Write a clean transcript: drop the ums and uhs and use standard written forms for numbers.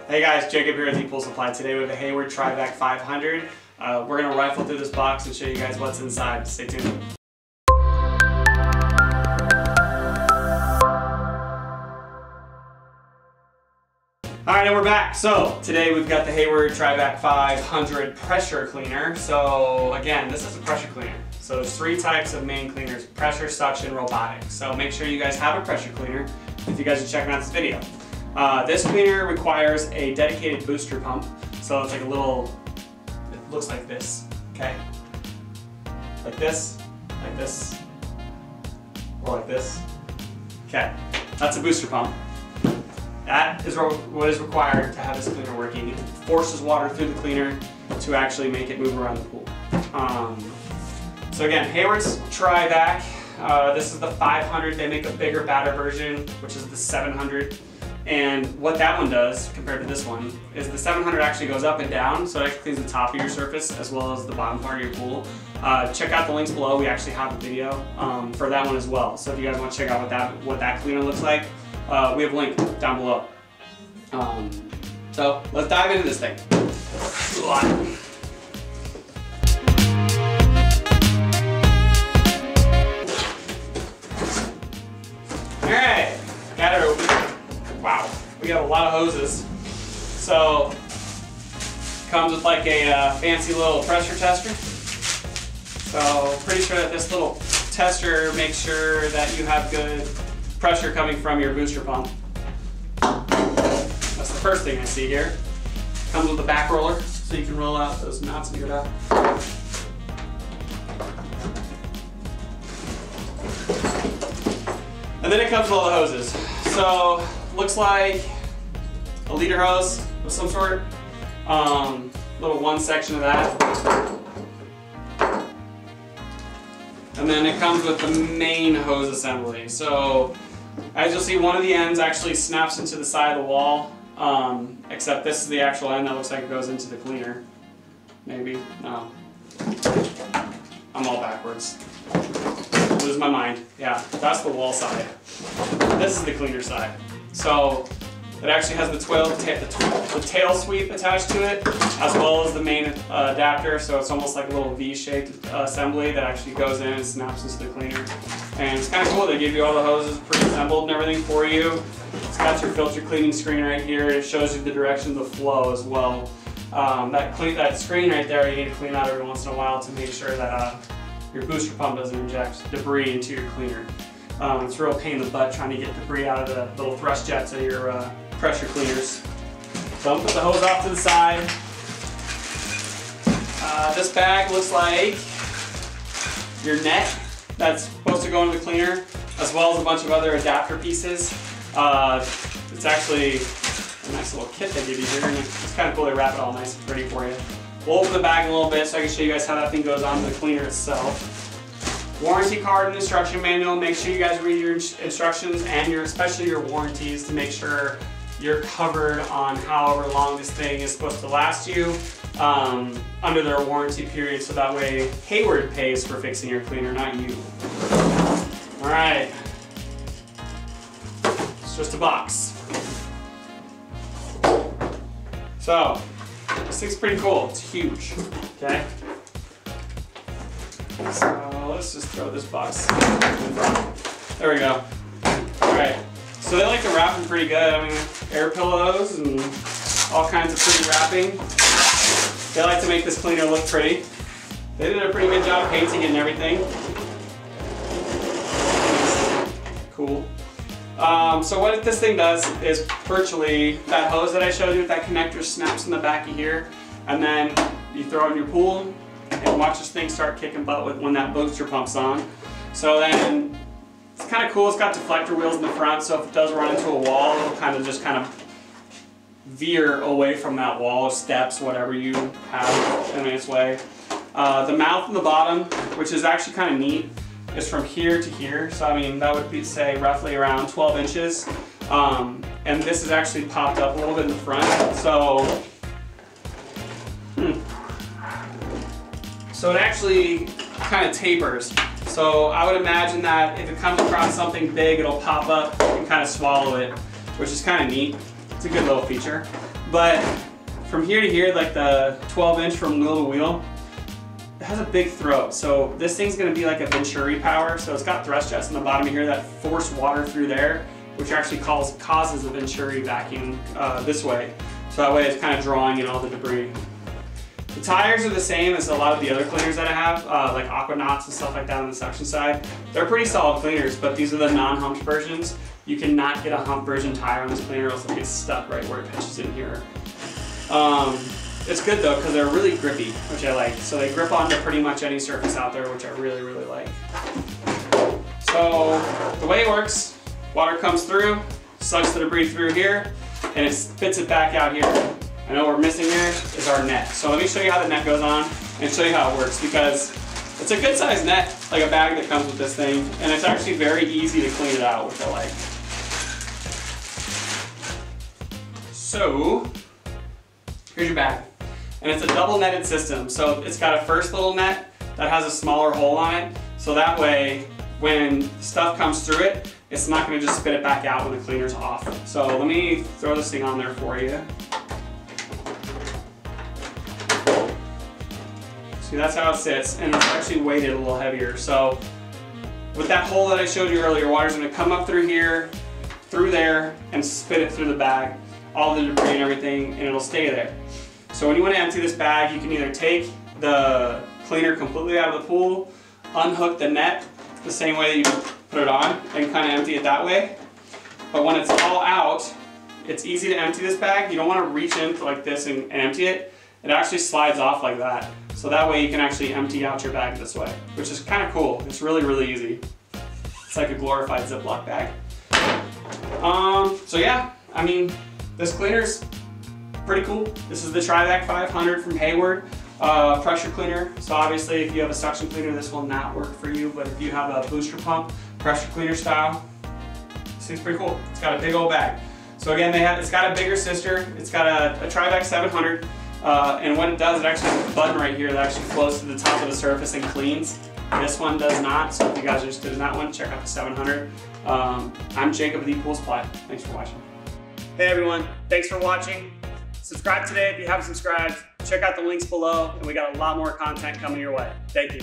Hey guys, Jacob here with ePoolSupply. Today we have a Hayward Trivac 500. We're going to rifle through this box and show you guys what's inside. Stay tuned. Alright, and we're back. So today we've got the Hayward Trivac 500 pressure cleaner. So again, this is a pressure cleaner. So there's three types of main cleaners: pressure, suction, robotic. So make sure you guys have a pressure cleaner if you guys are checking out this video. This cleaner requires a dedicated booster pump. So it's like a little, it looks like this, okay? Like this, or like this. Okay, that's a booster pump. That is what is required to have this cleaner working. It forces water through the cleaner to actually make it move around the pool. So again, Hayward's Trivac. This is the 500. They make a bigger, badder version, which is the 700. And what that one does compared to this one is the 700 actually goes up and down, so it actually cleans the top of your surface as well as the bottom part of your pool. Check out the links below. We actually have a video for that one as well. So if you guys want to check out what that cleaner looks like, we have a link down below. So let's dive into this thing. Alright, got it open. Wow, we got a lot of hoses. So, comes with like a fancy little pressure tester. So, pretty sure that this little tester makes sure that you have good pressure coming from your booster pump. That's the first thing I see here. Comes with a back roller, so you can roll out those nuts and get out. And then it comes with all the hoses. So, looks like a leader hose of some sort. Little one section of that. And then it comes with the main hose assembly. So as you'll see, one of the ends actually snaps into the side of the wall. Except this is the actual end that looks like it goes into the cleaner. Maybe, no. I'm all backwards. Lose my mind. Yeah, that's the wall side. This is the cleaner side. So it actually has the tail sweep attached to it, as well as the main adapter. So it's almost like a little V-shaped assembly that actually goes in and snaps into the cleaner. And it's kind of cool. They give you all the hoses pre-assembled and everything for you. It's got your filter cleaning screen right here. It shows you the direction of the flow as well. That screen right there, you need to clean out every once in a while to make sure that your booster pump doesn't inject debris into your cleaner. It's a real pain in the butt trying to get debris out of the little thrust jets of your pressure cleaners. So I'm going to put the hose off to the side. This bag looks like your net that's supposed to go into the cleaner, as well as a bunch of other adapter pieces. It's actually a nice little kit they give you here, and it's kind of cool. They wrap it all nice and pretty for you. We'll open the bag a little bit so I can show you guys how that thing goes onto the cleaner itself. Warranty card and instruction manual. Make sure you guys read your instructions and especially your warranties to make sure you're covered on however long this thing is supposed to last you under their warranty period, so that way Hayward pays for fixing your cleaner, not you. Alright, it's just a box. So, this thing's pretty cool. It's huge, okay? So let's just throw this box in front. There we go. Alright, so they like to wrap them pretty good. I mean, air pillows and all kinds of pretty wrapping. They like to make this cleaner look pretty. They did a pretty good job painting it and everything. Cool. So what this thing does is virtually that hose that I showed you with that connector snaps in the back of here, and then you throw it in your pool and watch this thing start kicking butt when that booster pump's on. So then it's kind of cool. It's got deflector wheels in the front, so if it does run into a wall, it'll kind of veer away from that wall, steps, whatever you have in its way. The mouth on the bottom, which is actually kind of neat, is from here to here. So I mean, that would be, say, roughly around 12 inches. And this is actually popped up a little bit in the front. So it actually kind of tapers. So I would imagine that if it comes across something big, it'll pop up and kind of swallow it, which is kind of neat. It's a good little feature. But from here to here, like the 12-inch from wheel to wheel, it has a big throat. So this thing's gonna be like a Venturi power. So it's got thrust jets in the bottom of here that force water through there, which actually causes a Venturi vacuum this way. So that way it's kind of drawing in all the debris. The tires are the same as a lot of the other cleaners that I have, like Aquanauts and stuff like that on the suction side. They're pretty solid cleaners, but these are the non-humped versions. You cannot get a hump version tire on this cleaner, or else it'll get stuck right where it pinches in here. It's good though, because they're really grippy, which I like. So they grip onto pretty much any surface out there, which I really, really like. So the way it works, water comes through, sucks the debris through here, and it spits it back out here. I know what we're missing here is our net. So let me show you how the net goes on and show you how it works, because it's a good sized net, like a bag that comes with this thing, and it's actually very easy to clean it out, which I like. So here's your bag, and it's a double netted system. So it's got a first little net that has a smaller hole on it, so that way when stuff comes through it, it's not going to just spit it back out when the cleaner's off. So let me throw this thing on there for you. See, that's how it sits, and it's actually weighted a little heavier. So with that hole that I showed you earlier, water's going to come up through here, through there, and spit it through the bag, all the debris and everything, and it'll stay there. So when you want to empty this bag, you can either take the cleaner completely out of the pool, unhook the net the same way that you put it on, and kind of empty it that way. But when it's all out, it's easy to empty this bag. You don't want to reach in like this and empty it. It actually slides off like that. So that way you can actually empty out your bag this way, which is kind of cool. It's really, really easy. It's like a glorified Ziploc bag. So yeah, I mean, this cleaner's pretty cool. This is the Trivac 500 from Hayward, pressure cleaner. So obviously if you have a suction cleaner, this will not work for you, but if you have a booster pump, pressure cleaner style, this thing's pretty cool. It's got a big old bag. So again, it's got a bigger sister. It's got a Trivac 700. And what it does, it actually has a button right here that actually flows to the top of the surface and cleans. This one does not, so if you guys are interested in that one, check out the 700. I'm Jacob with ePoolSupply. Thanks for watching. Hey everyone, thanks for watching. Subscribe today if you haven't subscribed. Check out the links below, and we got a lot more content coming your way. Thank you.